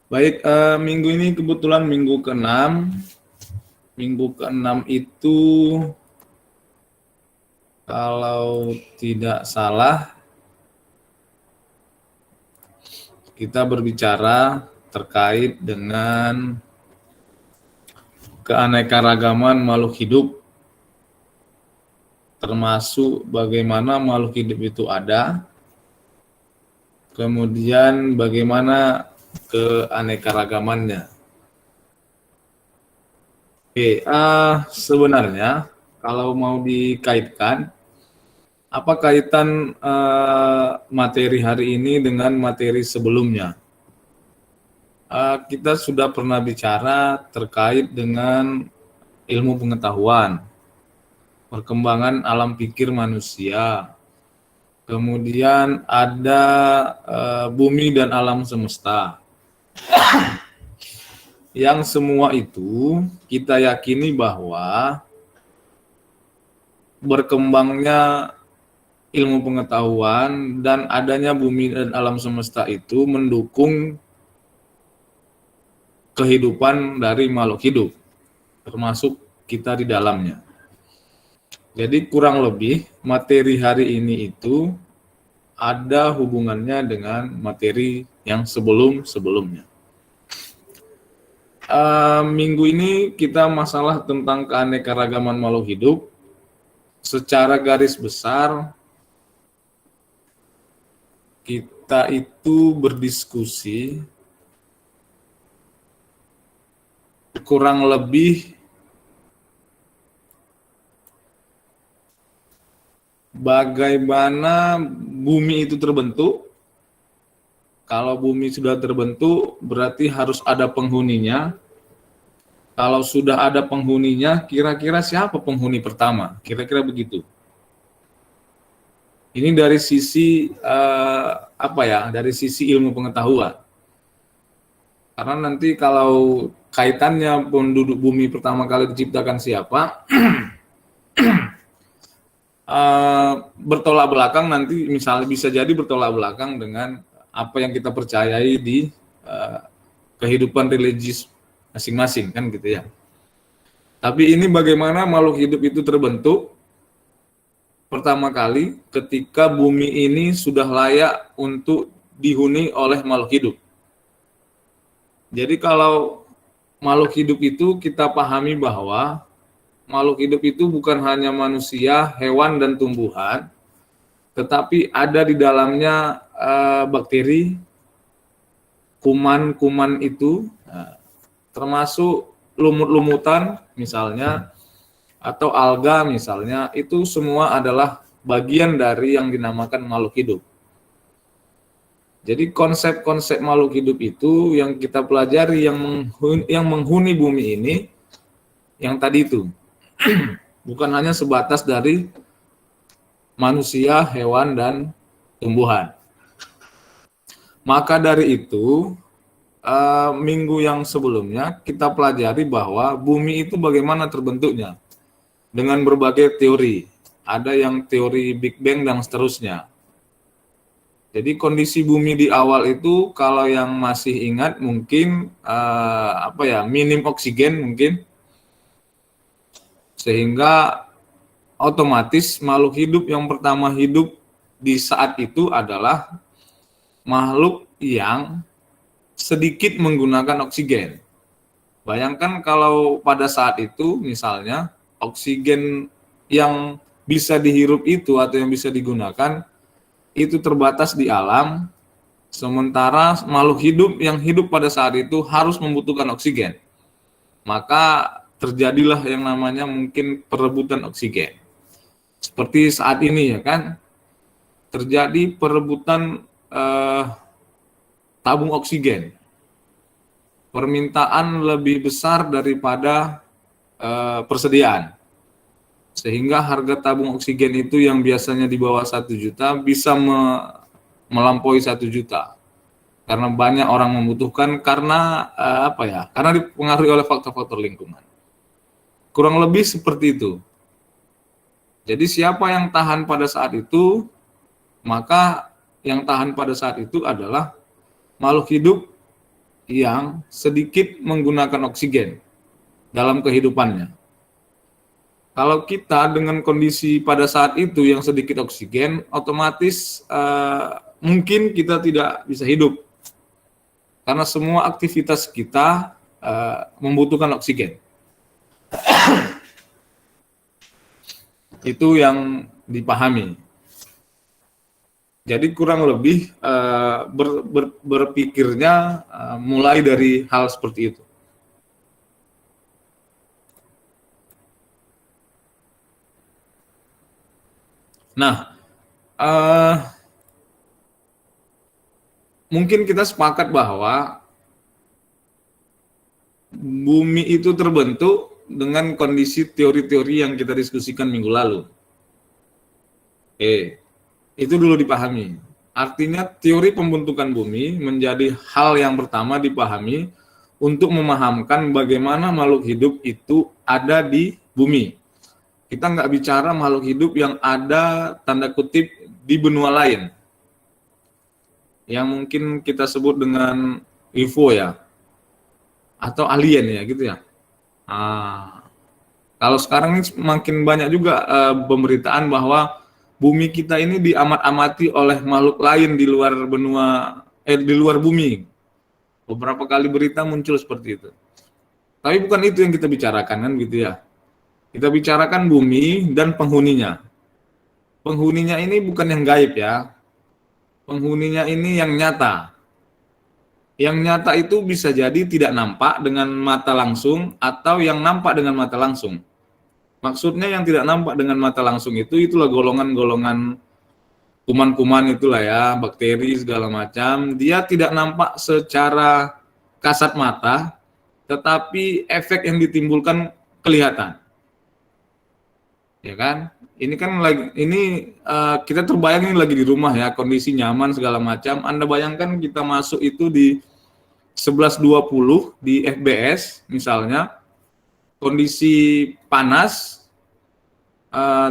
Baik, minggu ini kebetulan minggu ke-6. Minggu ke-6 itu kalau tidak salah kita berbicara terkait dengan keanekaragaman makhluk hidup, termasuk bagaimana makhluk hidup itu ada, kemudian bagaimana keanekaragamannya. Oke, sebenarnya kalau mau dikaitkan, apa kaitan materi hari ini dengan materi sebelumnya? Kita sudah pernah bicara terkait dengan ilmu pengetahuan, perkembangan alam pikir manusia, kemudian ada bumi dan alam semesta. Yang semua itu kita yakini bahwa berkembangnya ilmu pengetahuan dan adanya bumi dan alam semesta itu mendukung kehidupan dari makhluk hidup, termasuk kita di dalamnya. Jadi kurang lebih materi hari ini itu ada hubungannya dengan materi yang sebelum-sebelumnya. Minggu ini kita masalah tentang keanekaragaman makhluk hidup. Secara garis besar kita itu berdiskusi kurang lebih bagaimana bumi itu terbentuk. Kalau bumi sudah terbentuk, berarti harus ada penghuninya. Kalau sudah ada penghuninya, kira-kira siapa penghuni pertama? Kira-kira begitu. Ini dari sisi dari sisi ilmu pengetahuan. Karena nanti kalau kaitannya penduduk bumi pertama kali diciptakan siapa, bertolak belakang nanti misalnya bisa jadi bertolak belakang dengan apa yang kita percayai di kehidupan religius masing-masing kan gitu ya. Tapi ini bagaimana makhluk hidup itu terbentuk pertama kali ketika bumi ini sudah layak untuk dihuni oleh makhluk hidup. Jadi kalau makhluk hidup itu kita pahami bahwa makhluk hidup itu bukan hanya manusia, hewan dan tumbuhan, tetapi ada di dalamnya bakteri, kuman-kuman itu, termasuk lumut-lumutan misalnya, atau alga misalnya, itu semua adalah bagian dari yang dinamakan makhluk hidup. Jadi konsep-konsep makhluk hidup itu yang kita pelajari yang menghuni bumi ini, yang tadi itu, bukan hanya sebatas dari manusia, hewan, dan tumbuhan. Maka dari itu, minggu yang sebelumnya kita pelajari bahwa bumi itu bagaimana terbentuknya dengan berbagai teori. Ada yang teori Big Bang dan seterusnya. Jadi kondisi bumi di awal itu kalau yang masih ingat mungkin minim oksigen mungkin, sehingga otomatis makhluk hidup yang pertama hidup di saat itu adalah makhluk yang sedikit menggunakan oksigen. Bayangkan kalau pada saat itu misalnya oksigen yang bisa dihirup itu atau yang bisa digunakan itu terbatas di alam, sementara makhluk hidup yang hidup pada saat itu harus membutuhkan oksigen. Maka terjadilah yang namanya mungkin perebutan oksigen. Seperti saat ini ya kan, terjadi perebutan tabung oksigen. Permintaan lebih besar daripada persediaan. Sehingga harga tabung oksigen itu yang biasanya di bawah 1 juta bisa melampaui 1 juta. Karena banyak orang membutuhkan karena karena dipengaruhi oleh faktor-faktor lingkungan. Kurang lebih seperti itu. Jadi siapa yang tahan pada saat itu, maka yang tahan pada saat itu adalah makhluk hidup yang sedikit menggunakan oksigen dalam kehidupannya. Kalau kita dengan kondisi pada saat itu yang sedikit oksigen, otomatis mungkin kita tidak bisa hidup. Karena semua aktivitas kita membutuhkan oksigen. Itu yang dipahami. Jadi kurang lebih berpikirnya mulai dari hal seperti itu. Nah, mungkin kita sepakat bahwa bumi itu terbentuk dengan kondisi teori-teori yang kita diskusikan minggu lalu. Itu dulu dipahami. Artinya teori pembentukan bumi menjadi hal yang pertama dipahami untuk memahamkan bagaimana makhluk hidup itu ada di bumi. Kita nggak bicara makhluk hidup yang ada tanda kutip di benua lain, yang mungkin kita sebut dengan UFO ya, atau alien ya gitu ya. Kalau sekarang ini makin banyak juga pemberitaan bahwa bumi kita ini diamat-amati oleh makhluk lain di luar benua, di luar bumi. Beberapa kali berita muncul seperti itu. Tapi bukan itu yang kita bicarakan kan gitu ya. Kita bicarakan bumi dan penghuninya. Penghuninya ini bukan yang gaib ya. Penghuninya ini yang nyata. Yang nyata itu bisa jadi tidak nampak dengan mata langsung atau yang nampak dengan mata langsung. Maksudnya yang tidak nampak dengan mata langsung itulah golongan-golongan kuman-kuman itulah ya, bakteri segala macam. Dia tidak nampak secara kasat mata, tetapi efek yang ditimbulkan kelihatan. Ya kan? Ini kan kita terbayang ini lagi di rumah ya, kondisi nyaman segala macam. Anda bayangkan kita masuk itu di 11.20 di FBS misalnya, kondisi panas,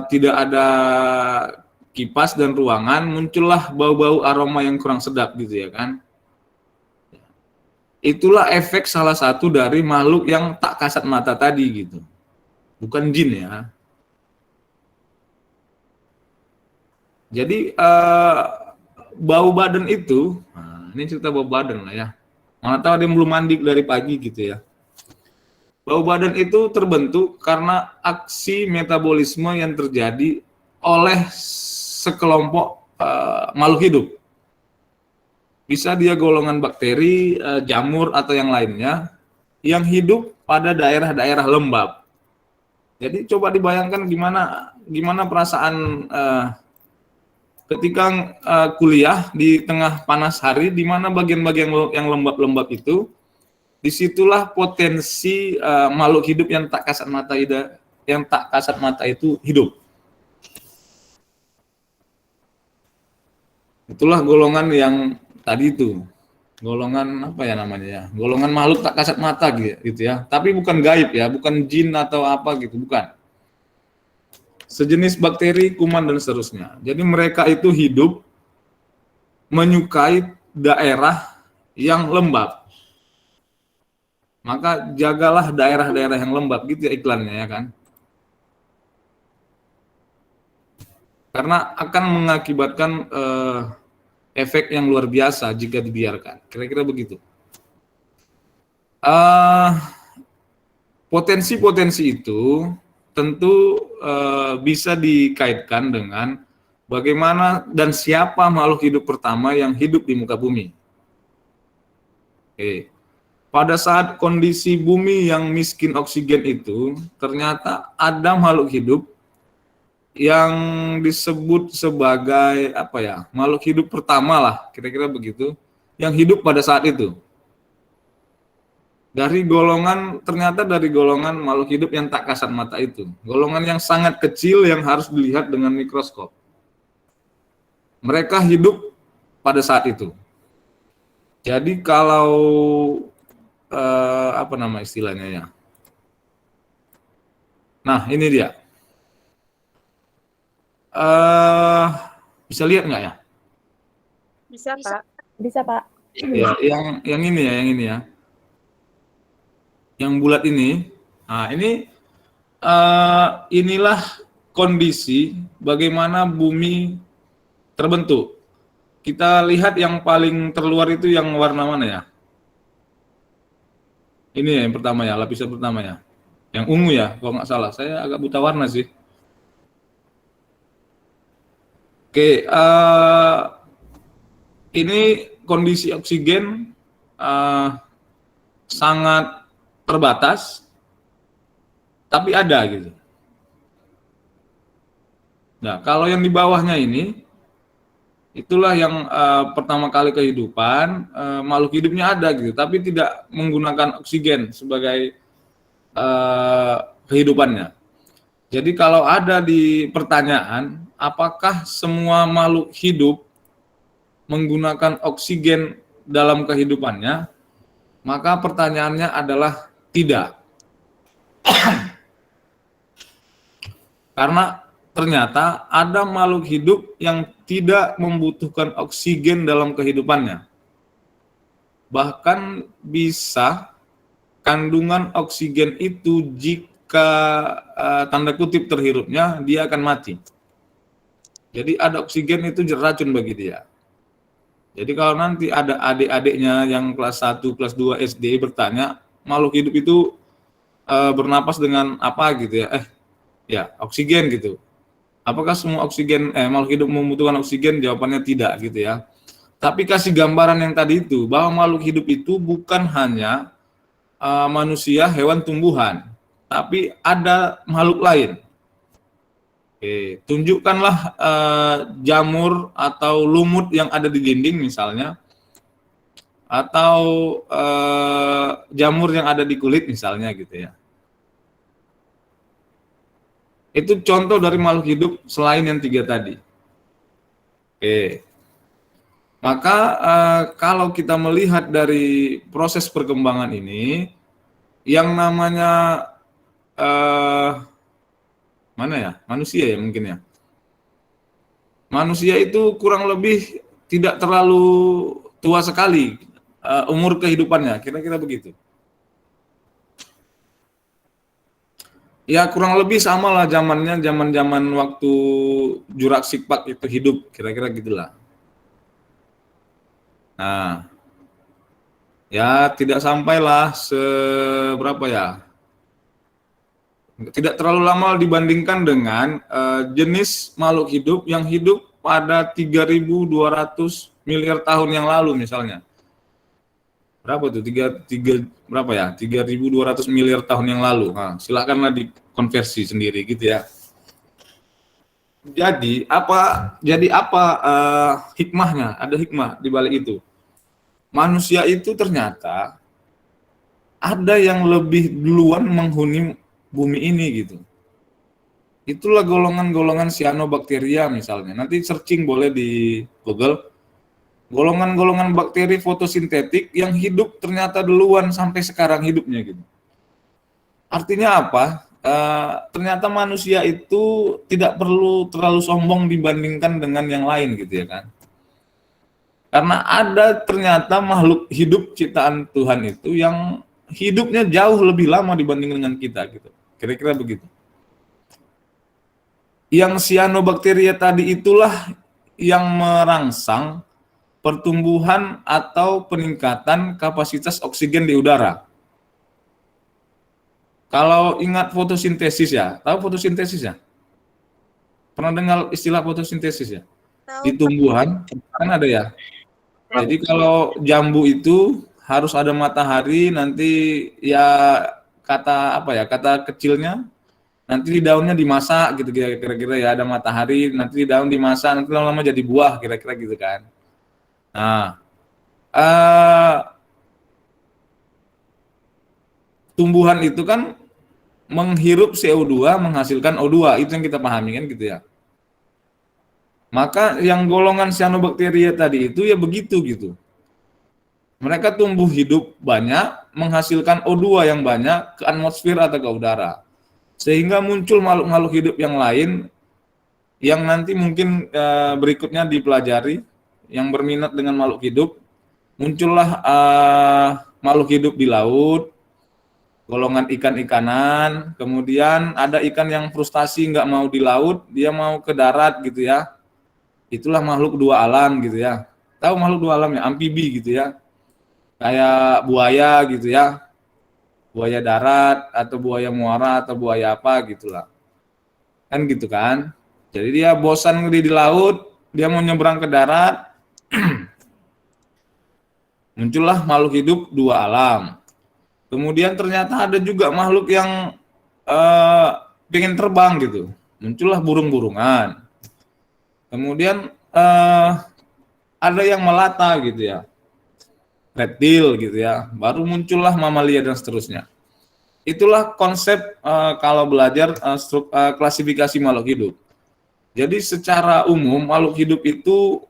tidak ada kipas dan ruangan, muncullah bau-bau aroma yang kurang sedap gitu ya kan. Itulah efek salah satu dari makhluk yang tak kasat mata tadi gitu. Bukan jin ya. Jadi bau badan itu, ini cerita bau badan lah ya. Mana tahu dia belum mandi dari pagi gitu ya. Bau badan itu terbentuk karena aksi metabolisme yang terjadi oleh sekelompok makhluk hidup. Bisa dia golongan bakteri, jamur atau yang lainnya yang hidup pada daerah-daerah lembab. Jadi coba dibayangkan gimana perasaan ketika kuliah di tengah panas hari, di mana bagian-bagian yang lembab-lembab itu, disitulah potensi makhluk hidup yang tak kasat mata itu hidup. Itulah golongan yang tadi itu, golongan apa ya namanya ya, golongan makhluk tak kasat mata gitu ya. Tapi bukan gaib ya, bukan jin atau apa gitu, bukan. Sejenis bakteri, kuman, dan seterusnya. Jadi mereka itu hidup menyukai daerah yang lembab. Maka jagalah daerah-daerah yang lembab gitu ya iklannya ya kan. Karena akan mengakibatkan efek yang luar biasa jika dibiarkan. Kira-kira begitu. Potensi-potensi itu tentu bisa dikaitkan dengan bagaimana dan siapa makhluk hidup pertama yang hidup di muka bumi. Pada saat kondisi bumi yang miskin oksigen itu, ternyata ada makhluk hidup yang disebut sebagai makhluk hidup pertama lah, kira-kira begitu, yang hidup pada saat itu. Ternyata dari golongan makhluk hidup yang tak kasat mata itu. Golongan yang sangat kecil yang harus dilihat dengan mikroskop. Mereka hidup pada saat itu. Jadi kalau, istilahnya ya. Nah, ini dia. Bisa lihat nggak ya? Bisa, Pak. Bisa, Pak. Ya, yang ini ya. Yang bulat ini. Nah, inilah kondisi bagaimana bumi terbentuk. Kita lihat yang paling terluar itu yang warna mana ya? Ini ya yang pertama ya, lapisan pertama ya. Yang ungu ya, kalau nggak salah. Saya agak buta warna sih. Oke, ini kondisi oksigen sangat terbatas, tapi ada gitu. Nah, kalau yang di bawahnya ini, itulah yang pertama kali kehidupan, makhluk hidupnya ada gitu, tapi tidak menggunakan oksigen sebagai kehidupannya. Jadi kalau ada di pertanyaan, apakah semua makhluk hidup menggunakan oksigen dalam kehidupannya, maka pertanyaannya adalah tidak. Karena ternyata ada makhluk hidup yang tidak membutuhkan oksigen dalam kehidupannya. Bahkan bisa kandungan oksigen itu jika tanda kutip terhirupnya, dia akan mati. Jadi ada oksigen itu racun bagi dia. Jadi kalau nanti ada adik-adiknya yang kelas 1, kelas 2 SD bertanya, makhluk hidup itu bernapas dengan apa gitu ya? Ya, oksigen gitu. Apakah semua makhluk hidup membutuhkan oksigen? Jawabannya tidak gitu ya. Tapi kasih gambaran yang tadi itu, bahwa makhluk hidup itu bukan hanya manusia, hewan, tumbuhan, tapi ada makhluk lain. Oke, tunjukkanlah jamur atau lumut yang ada di dinding misalnya, atau jamur yang ada di kulit misalnya gitu ya. Itu contoh dari makhluk hidup selain yang 3 tadi. Oke. Maka kalau kita melihat dari proses perkembangan ini, yang namanya mana ya? Manusia ya mungkin ya. Manusia itu kurang lebih tidak terlalu tua sekali umur kehidupannya, kira-kira begitu. Ya kurang lebih sama lah zaman waktu Jurassic Park itu hidup, kira-kira gitulah. Nah, ya tidak sampailah seberapa ya. Tidak terlalu lama dibandingkan dengan jenis makhluk hidup yang hidup pada 3.200 miliar tahun yang lalu misalnya. Berapa tuh? 3.200 miliar tahun yang lalu. Nah, silakanlah dikonversi sendiri gitu ya. Jadi apa hikmahnya? Ada hikmah di balik itu. Manusia itu ternyata ada yang lebih duluan menghuni bumi ini gitu. Itulah golongan-golongan cyanobacteria misalnya. Nanti searching boleh di Google. Golongan-golongan bakteri fotosintetik yang hidup ternyata duluan sampai sekarang hidupnya gitu. Artinya apa? Ternyata manusia itu tidak perlu terlalu sombong dibandingkan dengan yang lain gitu ya kan. Karena ada ternyata makhluk hidup ciptaan Tuhan itu yang hidupnya jauh lebih lama dibanding dengan kita gitu. Kira-kira begitu. Yang cyanobacteria tadi itulah yang merangsang pertumbuhan atau peningkatan kapasitas oksigen di udara. Kalau ingat fotosintesis ya, tahu fotosintesis ya? Pernah dengar istilah fotosintesis ya? Di tumbuhan kan ada ya. Jadi kalau jambu itu harus ada matahari, nanti ya kata kecilnya, nanti di daunnya dimasak gitu kira-kira ya, ada matahari, nanti di daun dimasak, nanti lama-lama jadi buah kira-kira gitu kan. Nah, tumbuhan itu kan menghirup CO2 menghasilkan O2, itu yang kita pahami kan gitu ya. Maka yang golongan cyanobacteria tadi itu ya begitu gitu. Mereka tumbuh hidup banyak, menghasilkan O2 yang banyak ke atmosfer atau ke udara. Sehingga muncul makhluk-makhluk hidup yang lain yang nanti mungkin berikutnya dipelajari. yang berminat dengan makhluk hidup. Muncullah makhluk hidup di laut, golongan ikan-ikanan, kemudian ada ikan yang frustasi nggak mau di laut, dia mau ke darat gitu ya. Itulah makhluk dua alam gitu ya. Tahu makhluk dua alam ya, amfibi gitu ya. Kayak buaya gitu ya. Buaya darat atau buaya muara atau buaya apa gitulah. Kan gitu kan. Jadi dia bosan di laut, dia mau nyebrang ke darat. Muncullah makhluk hidup dua alam. Kemudian ternyata ada juga makhluk yang pengen terbang gitu. Muncullah burung-burungan. Kemudian ada yang melata gitu ya, reptil gitu ya. Baru muncullah mamalia dan seterusnya. Itulah konsep kalau belajar klasifikasi makhluk hidup. Jadi secara umum makhluk hidup itu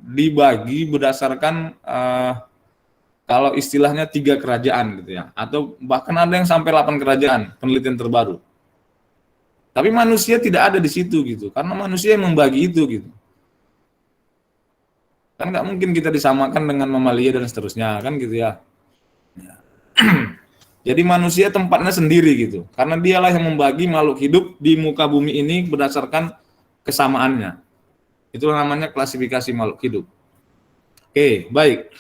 dibagi berdasarkan kalau istilahnya 3 kerajaan gitu ya, atau bahkan ada yang sampai 8 kerajaan, penelitian terbaru. Tapi manusia tidak ada di situ gitu, karena manusia yang membagi itu gitu. Kan nggak mungkin kita disamakan dengan mamalia dan seterusnya, kan gitu ya. Jadi manusia tempatnya sendiri gitu, karena dialah yang membagi makhluk hidup di muka bumi ini berdasarkan kesamaannya. Itu namanya klasifikasi makhluk hidup. Oke, baik.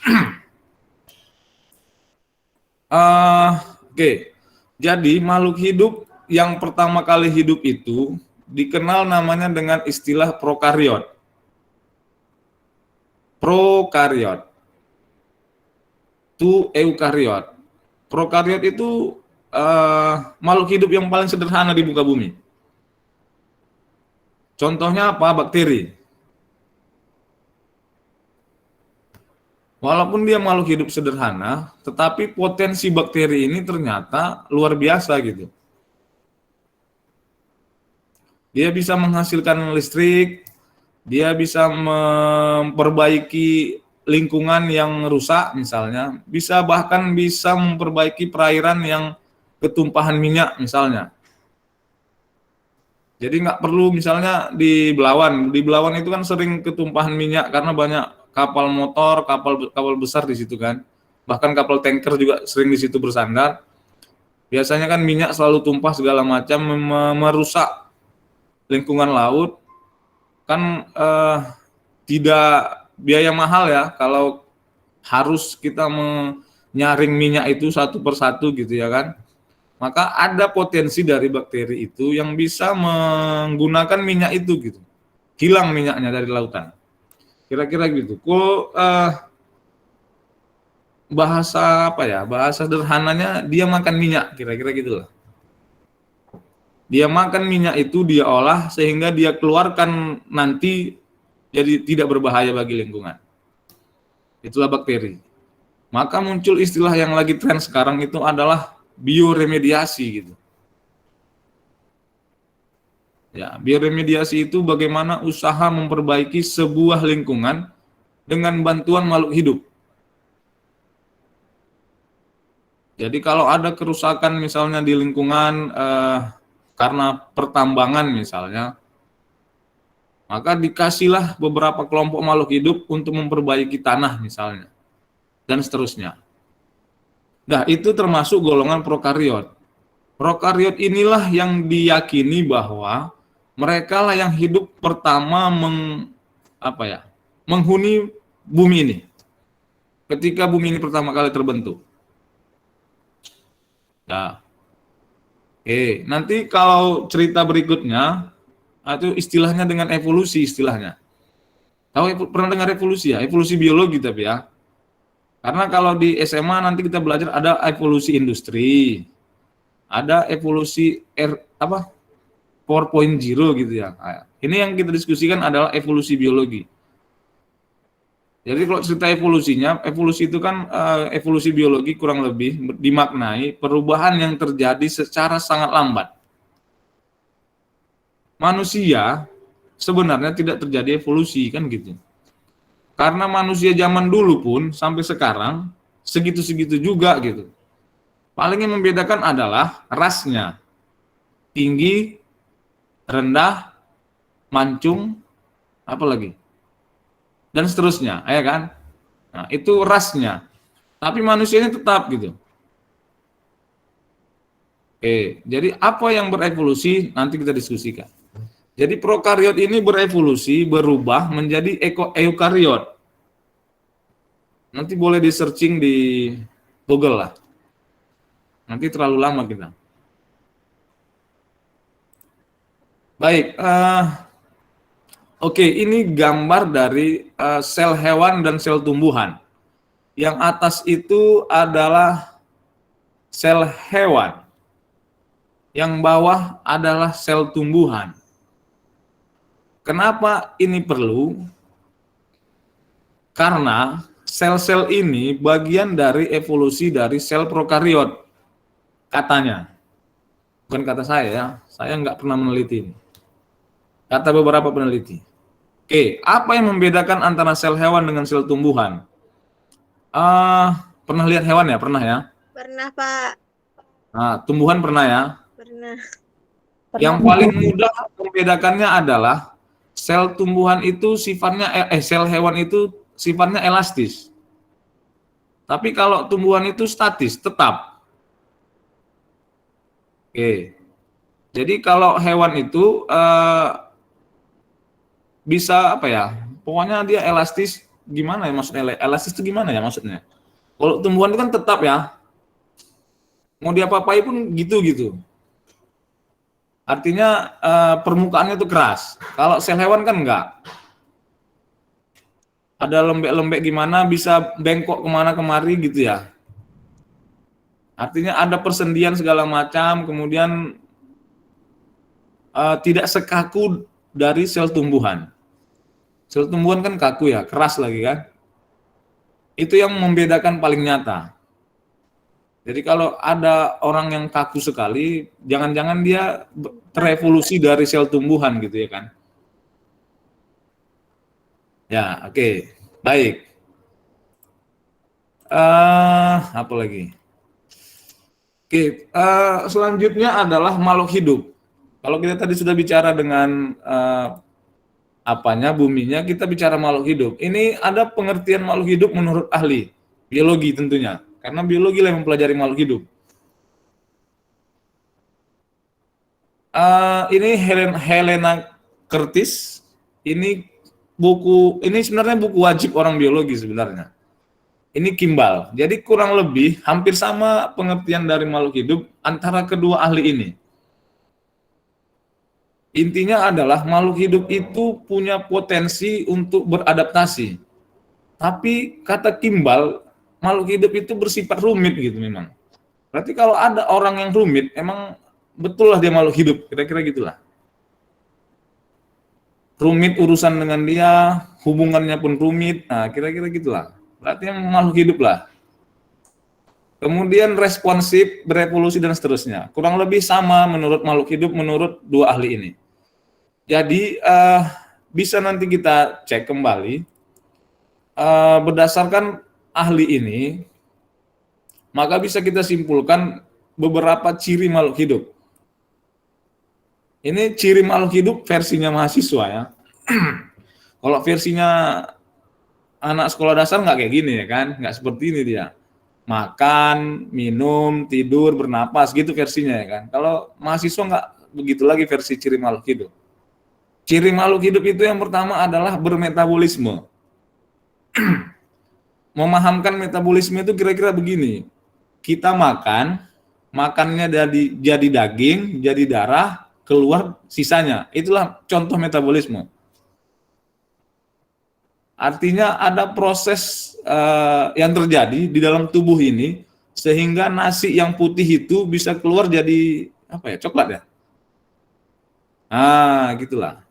Oke, jadi makhluk hidup yang pertama kali hidup itu dikenal namanya dengan istilah prokariot. Prokariot. Itu eukariot. Prokariot itu makhluk hidup yang paling sederhana di muka bumi. Contohnya apa? Bakteri. Walaupun dia makhluk hidup sederhana, tetapi potensi bakteri ini ternyata luar biasa gitu. Dia bisa menghasilkan listrik, dia bisa memperbaiki lingkungan yang rusak misalnya, bahkan bisa memperbaiki perairan yang ketumpahan minyak misalnya. Jadi nggak perlu misalnya di Belawan itu kan sering ketumpahan minyak karena banyak kapal motor, kapal besar di situ kan. Bahkan kapal tanker juga sering di situ bersandar. Biasanya kan minyak selalu tumpah segala macam, merusak lingkungan laut. Kan tidak biaya mahal ya kalau harus kita menyaring minyak itu satu persatu gitu ya kan. Maka ada potensi dari bakteri itu yang bisa menggunakan minyak itu gitu. Hilang minyaknya dari lautan. Kira-kira gitu. Bahasa apa ya? Bahasa sederhananya dia makan minyak, kira-kira gitulah. Dia makan minyak itu, dia olah sehingga dia keluarkan nanti jadi tidak berbahaya bagi lingkungan. Itulah bakteri. Maka muncul istilah yang lagi tren sekarang itu adalah bioremediasi gitu. Ya, bioremediasi itu bagaimana usaha memperbaiki sebuah lingkungan dengan bantuan makhluk hidup. Jadi kalau ada kerusakan misalnya di lingkungan karena pertambangan misalnya, maka dikasihlah beberapa kelompok makhluk hidup untuk memperbaiki tanah misalnya, dan seterusnya. Nah, itu termasuk golongan prokariot. Prokariot inilah yang diyakini bahwa mereka lah yang hidup pertama menghuni bumi ini. Ketika bumi ini pertama kali terbentuk. Nah, nanti kalau cerita berikutnya itu istilahnya dengan evolusi istilahnya. Tahu pernah dengar evolusi ya? Evolusi biologi tapi ya. Karena kalau di SMA nanti kita belajar ada evolusi industri. Ada evolusi 4.0 gitu ya. Nah, ini yang kita diskusikan adalah evolusi biologi. Jadi kalau cerita evolusinya, evolusi itu kan evolusi biologi kurang lebih dimaknai perubahan yang terjadi secara sangat lambat. Manusia sebenarnya tidak terjadi evolusi kan gitu. Karena manusia zaman dulu pun sampai sekarang segitu-segitu juga gitu. Paling yang membedakan adalah rasnya. Tinggi, rendah, mancung, apa lagi? Dan seterusnya, ya kan? Nah, itu rasnya. Tapi manusianya tetap gitu. Oke, jadi apa yang berevolusi nanti kita diskusikan. Jadi prokariot ini berevolusi, berubah menjadi eukariot. Nanti boleh di searching di Google lah. Nanti terlalu lama kita. Baik, oke, ini gambar dari sel hewan dan sel tumbuhan. Yang atas itu adalah sel hewan. Yang bawah adalah sel tumbuhan. Kenapa ini perlu? Karena sel-sel ini bagian dari evolusi dari sel prokariot, katanya. Bukan kata saya nggak pernah meneliti ini. Kata beberapa peneliti. Oke, apa yang membedakan antara sel hewan dengan sel tumbuhan? Pernah lihat hewan ya? Pernah ya? Pernah, Pak. Nah, tumbuhan pernah ya? Pernah. Yang paling mudah membedakannya adalah sel tumbuhan itu sifatnya sel hewan itu sifatnya elastis. Tapi kalau tumbuhan itu statis, tetap. Oke. Jadi kalau hewan itu bisa apa ya? Pokoknya dia elastis, gimana ya maksudnya? Elastis itu gimana ya maksudnya? Kalau tumbuhan itu kan tetap ya. Mau diapa-apain pun gitu-gitu. Artinya permukaannya itu keras. Kalau sel hewan kan enggak. Ada lembek-lembek gimana, bisa bengkok kemana kemari gitu ya. Artinya ada persendian segala macam, kemudian tidak sekaku dari sel tumbuhan. Sel tumbuhan kan kaku ya, keras lagi kan. Itu yang membedakan paling nyata. Jadi kalau ada orang yang kaku sekali, jangan-jangan dia terevolusi dari sel tumbuhan gitu ya kan. Ya, oke. Baik. Apa lagi? Oke, selanjutnya adalah makhluk hidup. Kalau kita tadi sudah bicara dengan buminya, kita bicara makhluk hidup. Ini ada pengertian makhluk hidup menurut ahli biologi tentunya, karena biologi lah yang mempelajari makhluk hidup. Ini Helena Curtis. Ini sebenarnya buku wajib orang biologi sebenarnya. Ini Kimball. Jadi kurang lebih hampir sama pengertian dari makhluk hidup antara kedua ahli ini. Intinya adalah makhluk hidup itu punya potensi untuk beradaptasi. Tapi kata Kimball, makhluk hidup itu bersifat rumit gitu memang. Berarti kalau ada orang yang rumit, emang betul lah dia makhluk hidup, kira-kira gitulah. Rumit urusan dengan dia, hubungannya pun rumit, nah kira-kira gitulah. Berarti yang makhluk hidup lah. Kemudian responsif, berevolusi dan seterusnya. Kurang lebih sama menurut makhluk hidup menurut dua ahli ini. Jadi bisa nanti kita cek kembali berdasarkan ahli ini, maka bisa kita simpulkan beberapa ciri makhluk hidup. Ini ciri makhluk hidup versinya mahasiswa ya. Kalau versinya anak sekolah dasar nggak kayak gini ya kan, nggak seperti ini dia. Makan, minum, tidur, bernapas gitu versinya ya kan. Kalau mahasiswa nggak begitu lagi versi ciri makhluk hidup. Ciri makhluk hidup itu yang pertama adalah bermetabolisme. Memahamkan metabolisme itu kira-kira begini. Kita makannya jadi daging, jadi darah, keluar sisanya. Itulah contoh metabolisme. Artinya ada proses yang terjadi di dalam tubuh ini sehingga nasi yang putih itu bisa keluar jadi apa ya, coklat ya. Gitulah.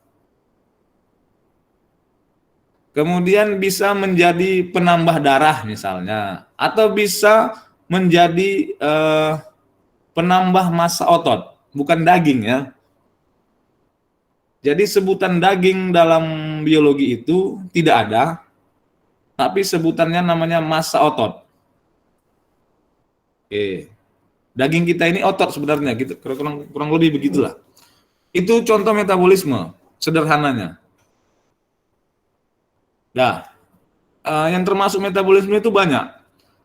Kemudian bisa menjadi penambah darah misalnya, atau bisa menjadi penambah massa otot, bukan daging ya. Jadi sebutan daging dalam biologi itu tidak ada, tapi sebutannya namanya massa otot. Oke. Daging kita ini otot sebenarnya, gitu, kurang lebih begitulah. Itu contoh metabolisme sederhananya. Nah, yang termasuk metabolisme itu banyak.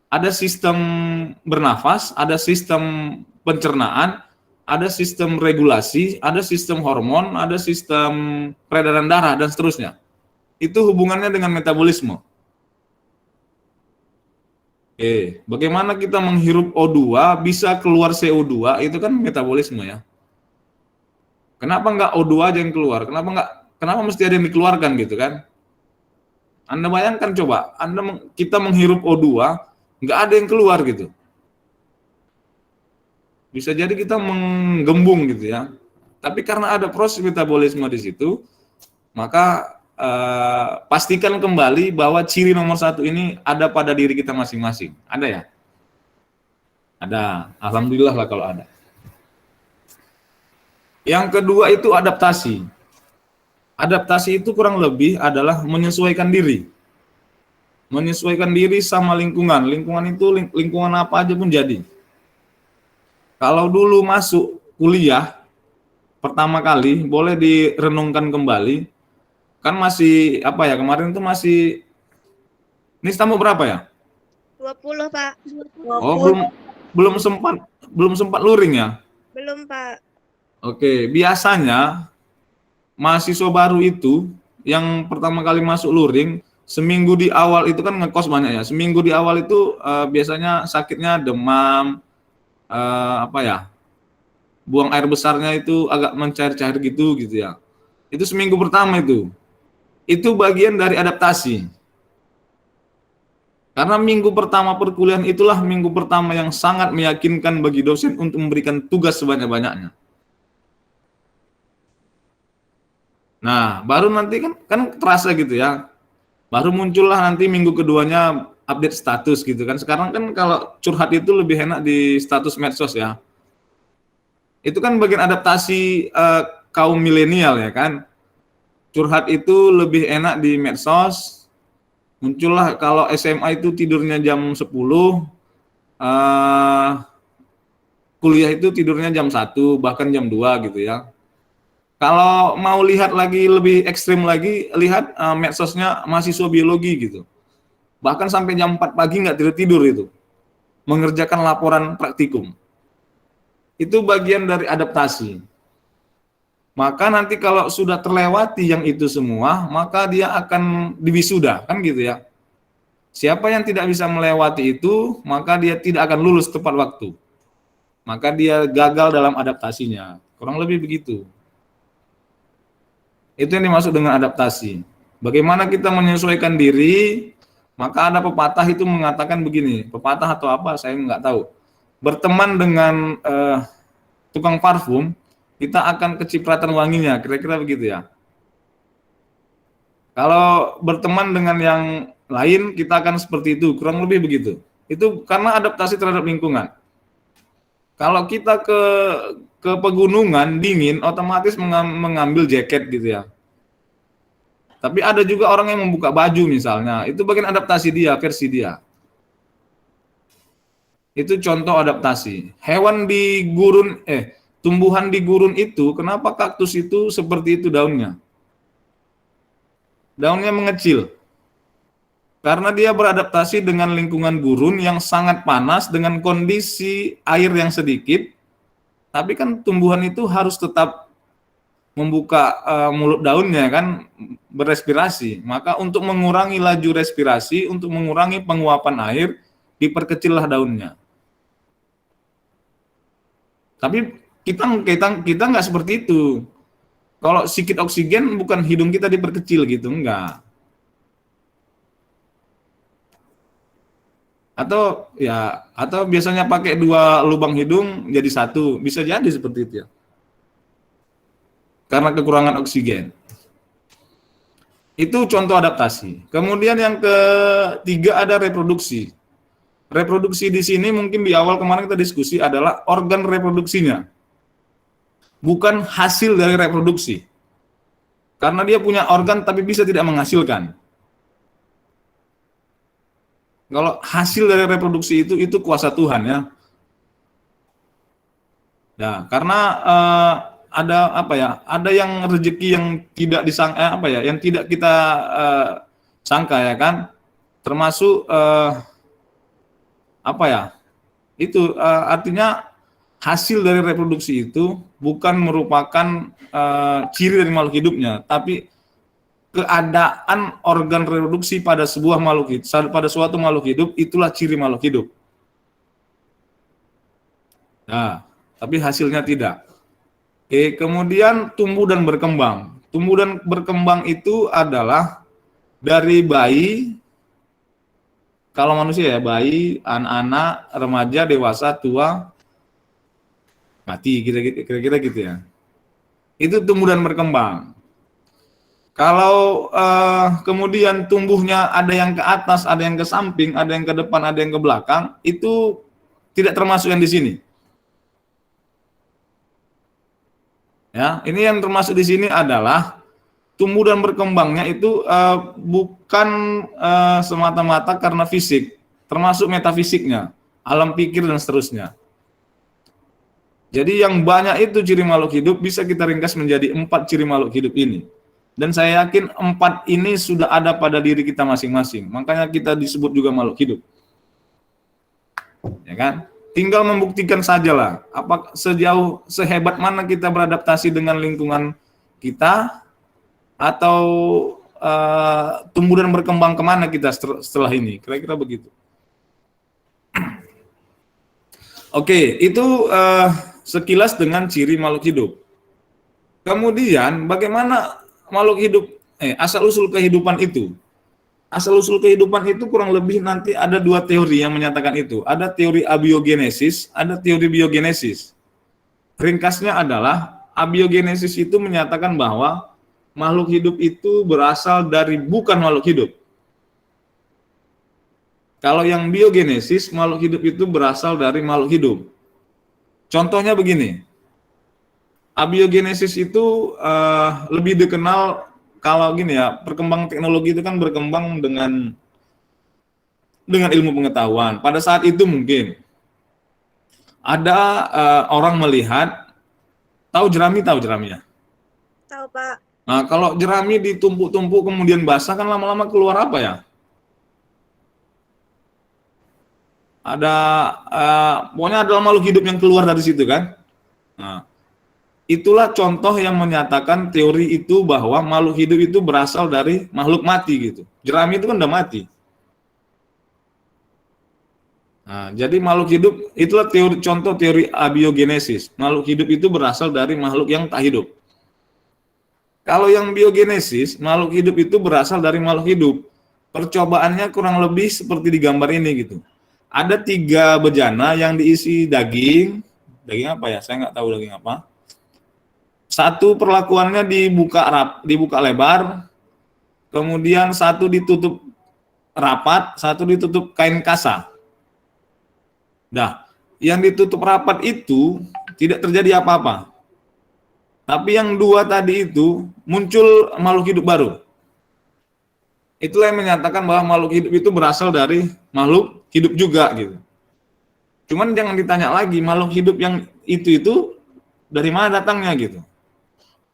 Ada sistem bernafas, ada sistem pencernaan, ada sistem regulasi, ada sistem hormon, ada sistem peredaran darah, dan seterusnya. Itu hubungannya dengan metabolisme. Oke, bagaimana kita menghirup O2 bisa keluar CO2, itu kan metabolisme ya. Kenapa nggak O2 aja yang keluar? Kenapa mesti ada yang dikeluarkan gitu kan? Anda bayangkan coba, kita menghirup O2, nggak ada yang keluar gitu. Bisa jadi kita menggembung gitu ya. Tapi karena ada proses metabolisme di situ, maka pastikan kembali bahwa ciri nomor 1 ini ada pada diri kita masing-masing. Ada ya? Ada. Alhamdulillah lah kalau ada. Yang kedua itu adaptasi. Adaptasi itu kurang lebih adalah menyesuaikan diri. Menyesuaikan diri sama lingkungan. Lingkungan itu lingkungan apa aja pun jadi. Kalau dulu masuk kuliah pertama kali, boleh direnungkan kembali. Kan masih apa ya? Kemarin itu masih, ini tamu berapa ya? 20, Pak. Oh, belum sempat luring ya? Belum, Pak. Oke, biasanya mahasiswa baru itu yang pertama kali masuk luring, seminggu di awal itu kan ngekos banyak ya. Seminggu di awal itu biasanya sakitnya demam, apa ya? Buang air besarnya itu agak mencair-cair gitu ya. Itu seminggu pertama itu. Itu bagian dari adaptasi. Karena minggu pertama perkuliahan itulah minggu pertama yang sangat meyakinkan bagi dosen untuk memberikan tugas sebanyak-banyaknya. Nah, baru nanti kan terasa gitu ya. Baru muncullah nanti minggu keduanya update status gitu kan. Sekarang kan kalau curhat itu lebih enak di status medsos ya. Itu kan bagian adaptasi kaum milenial ya kan. Curhat itu lebih enak di medsos. Muncullah kalau SMA itu tidurnya jam 10, kuliah itu tidurnya jam 1, bahkan jam 2 gitu ya. Kalau mau lihat lagi lebih ekstrim lagi, lihat medsosnya mahasiswa biologi gitu. Bahkan sampai jam 4 pagi nggak tidur-tidur itu. Mengerjakan laporan praktikum. Itu bagian dari adaptasi. Maka nanti kalau sudah terlewati yang itu semua, maka dia akan diwisuda, kan gitu ya. Siapa yang tidak bisa melewati itu, maka dia tidak akan lulus tepat waktu. Maka dia gagal dalam adaptasinya. Kurang lebih begitu. Itu yang dimaksud dengan adaptasi. Bagaimana kita menyesuaikan diri, maka ada pepatah itu mengatakan begini, pepatah atau apa saya nggak tahu. Berteman dengan tukang parfum, kita akan kecipratan wanginya, kira-kira begitu ya. Kalau berteman dengan yang lain, kita akan seperti itu, kurang lebih begitu. Itu karena adaptasi terhadap lingkungan. Kalau kita ke pegunungan dingin, otomatis mengambil jaket gitu ya. Tapi ada juga orang yang membuka baju misalnya, itu bagian adaptasi dia, versi dia. Itu contoh adaptasi. Tumbuhan di gurun itu, kenapa kaktus itu seperti itu daunnya? Daunnya mengecil. Karena dia beradaptasi dengan lingkungan gurun yang sangat panas dengan kondisi air yang sedikit. Tapi kan tumbuhan itu harus tetap membuka mulut daunnya kan, berespirasi. Maka untuk mengurangi laju respirasi, untuk mengurangi penguapan air, diperkecillah daunnya. Tapi kita nggak seperti itu. Kalau sedikit oksigen bukan hidung kita diperkecil gitu, enggak. Atau biasanya pakai 2 lubang hidung jadi 1, bisa jadi seperti itu ya. Karena kekurangan oksigen. Itu contoh adaptasi. Kemudian yang ketiga ada reproduksi. Reproduksi di sini mungkin di awal kemarin kita diskusi adalah organ reproduksinya. Bukan hasil dari reproduksi. Karena dia punya organ tapi bisa tidak menghasilkan. Kalau hasil dari reproduksi itu kuasa Tuhan ya. Nah, karena ada apa ya? Ada yang rezeki yang tidak yang tidak kita sangka ya kan, termasuk apa ya? Itu artinya hasil dari reproduksi itu bukan merupakan ciri dari makhluk hidupnya, tapi keadaan organ reproduksi pada sebuah makhluk hidup, pada suatu makhluk hidup, itulah ciri makhluk hidup. Nah, tapi hasilnya tidak. Kemudian tumbuh dan berkembang. Tumbuh dan berkembang itu adalah dari bayi, kalau manusia ya, bayi, anak-anak, remaja, dewasa, tua, mati, kira-kira gitu ya. Itu tumbuh dan berkembang. Kalau kemudian tumbuhnya ada yang ke atas, ada yang ke samping, ada yang ke depan, ada yang ke belakang, itu tidak termasuk yang di sini. Ya, ini yang termasuk di sini adalah tumbuh dan berkembangnya itu bukan semata-mata karena fisik, termasuk metafisiknya, alam pikir dan seterusnya. Jadi yang banyak itu ciri makhluk hidup bisa kita ringkas menjadi 4 ciri makhluk hidup ini. Dan saya yakin 4 ini sudah ada pada diri kita masing-masing. Makanya kita disebut juga makhluk hidup. Ya kan? Tinggal membuktikan sajalah apa sehebat mana kita beradaptasi dengan lingkungan kita, atau tumbuh dan berkembang kemana kita setelah ini. Kira-kira begitu. Oke, itu sekilas dengan ciri makhluk hidup. Kemudian bagaimana makhluk hidup, asal-usul kehidupan itu. Asal-usul kehidupan itu kurang lebih nanti ada 2 teori yang menyatakan itu. Ada teori abiogenesis, ada teori biogenesis. Ringkasnya adalah abiogenesis itu menyatakan bahwa makhluk hidup itu berasal dari bukan makhluk hidup. Kalau yang biogenesis, makhluk hidup itu berasal dari makhluk hidup. Contohnya begini, abiogenesis itu lebih dikenal kalau gini ya, perkembangan teknologi itu kan berkembang dengan ilmu pengetahuan. Pada saat itu mungkin ada orang melihat, tahu jerami ya? Tahu, Pak. Nah, kalau jerami ditumpuk-tumpuk kemudian basah kan lama-lama keluar apa ya? Ada pokoknya adalah makhluk hidup yang keluar dari situ kan. Nah, itulah contoh yang menyatakan teori itu bahwa makhluk hidup itu berasal dari makhluk mati gitu. Jerami itu kan udah mati. Nah, jadi makhluk hidup itulah contoh teori abiogenesis. Makhluk hidup itu berasal dari makhluk yang tak hidup. Kalau yang biogenesis, makhluk hidup itu berasal dari makhluk hidup. Percobaannya kurang lebih seperti di gambar ini gitu. Ada 3 bejana yang diisi daging apa ya? Saya nggak tahu daging apa. Satu perlakuannya dibuka lebar, kemudian satu ditutup rapat, satu ditutup kain kasa. Nah, yang ditutup rapat itu tidak terjadi apa-apa. Tapi yang 2 tadi itu muncul makhluk hidup baru. Itulah yang menyatakan bahwa makhluk hidup itu berasal dari makhluk hidup juga gitu. Cuman jangan ditanya lagi makhluk hidup yang itu dari mana datangnya gitu.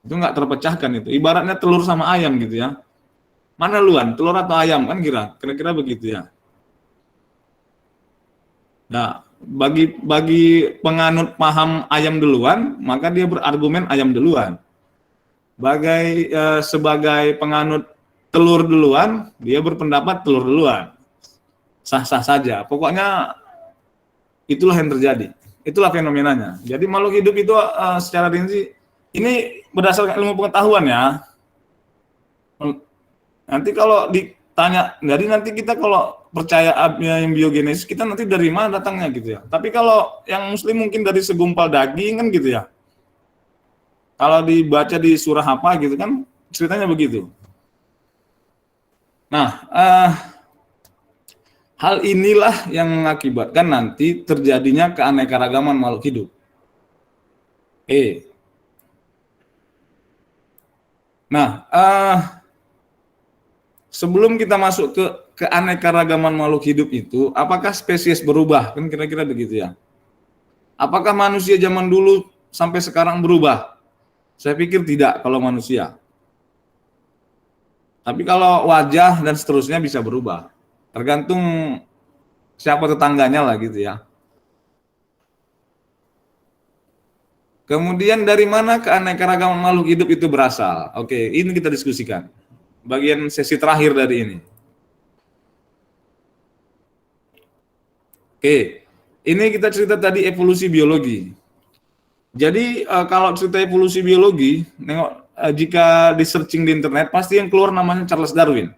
Itu nggak terpecahkan itu. Ibaratnya telur sama ayam gitu ya. Mana duluan, telur atau ayam kan kira-kira begitu ya. Nah, bagi penganut paham ayam duluan, maka dia berargumen ayam duluan. Sebagai penganut telur duluan, dia berpendapat telur duluan. Sah-sah saja. Pokoknya itulah yang terjadi. Itulah fenomenanya. Jadi makhluk hidup itu secara rinci ini berdasarkan ilmu pengetahuan ya. Nanti kalau ditanya, jadi nanti kita kalau percaya yang biogenesis, kita nanti dari mana datangnya gitu ya. Tapi kalau yang muslim mungkin dari segumpal daging kan gitu ya. Kalau dibaca di surah apa gitu kan ceritanya begitu. Nah, hal inilah yang mengakibatkan nanti terjadinya keanekaragaman makhluk hidup. Nah, sebelum kita masuk ke keanekaragaman makhluk hidup itu, apakah spesies berubah? Kan kira-kira begitu ya. Apakah manusia zaman dulu sampai sekarang berubah? Saya pikir tidak kalau manusia. Tapi kalau wajah dan seterusnya bisa berubah. Tergantung siapa tetangganya lah gitu ya. Kemudian dari mana keanekaragaman makhluk hidup itu berasal? Oke, ini kita diskusikan. Bagian sesi terakhir dari ini. Oke, ini kita cerita tadi evolusi biologi. Jadi kalau cerita evolusi biologi, jika di searching di internet pasti yang keluar namanya Charles Darwin.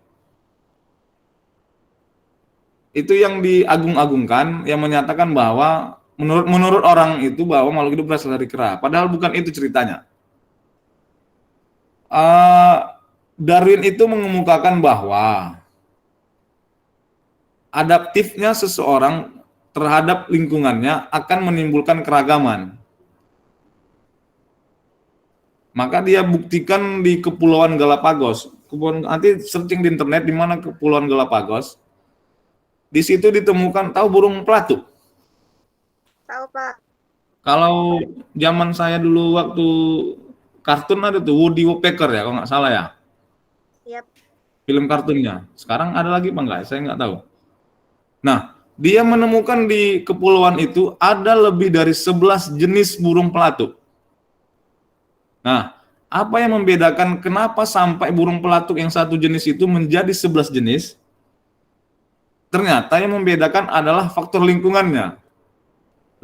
Itu yang diagung-agungkan, yang menyatakan bahwa menurut orang itu bahwa makhluk hidup berasal dari kera. Padahal bukan itu ceritanya. Darwin itu mengemukakan bahwa adaptifnya seseorang terhadap lingkungannya akan menimbulkan keragaman. Maka dia buktikan di Kepulauan Galapagos. Nanti searching di internet di mana Kepulauan Galapagos. Di situ ditemukan, tahu burung pelatuk? Tahu, Pak. Kalau zaman saya dulu waktu kartun ada tuh Woody Woodpecker ya, kalau nggak salah ya. Yap. Film kartunnya. Sekarang ada lagi apa enggak? Saya nggak tahu. Nah, dia menemukan di kepulauan itu ada lebih dari 11 jenis burung pelatuk. Nah, apa yang membedakan kenapa sampai burung pelatuk yang satu jenis itu menjadi 11 jenis? Ternyata yang membedakan adalah faktor lingkungannya.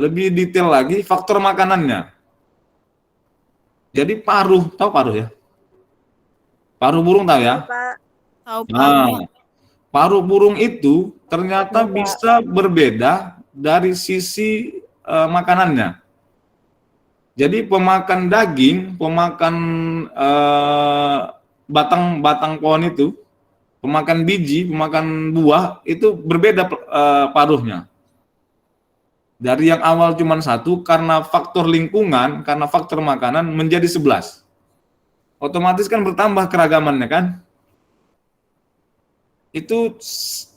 Lebih detail lagi, faktor makanannya. Jadi paruh, tahu paruh ya? Paruh burung tahu ya? Pak. Tahu Pak. Nah, paruh burung itu ternyata bisa berbeda dari sisi makanannya. Jadi pemakan daging, pemakan batang-batang pohon itu, pemakan biji, pemakan buah itu berbeda paruhnya. Dari yang awal cuma satu, karena faktor lingkungan, karena faktor makanan menjadi 11. Otomatis kan bertambah keragamannya kan? Itu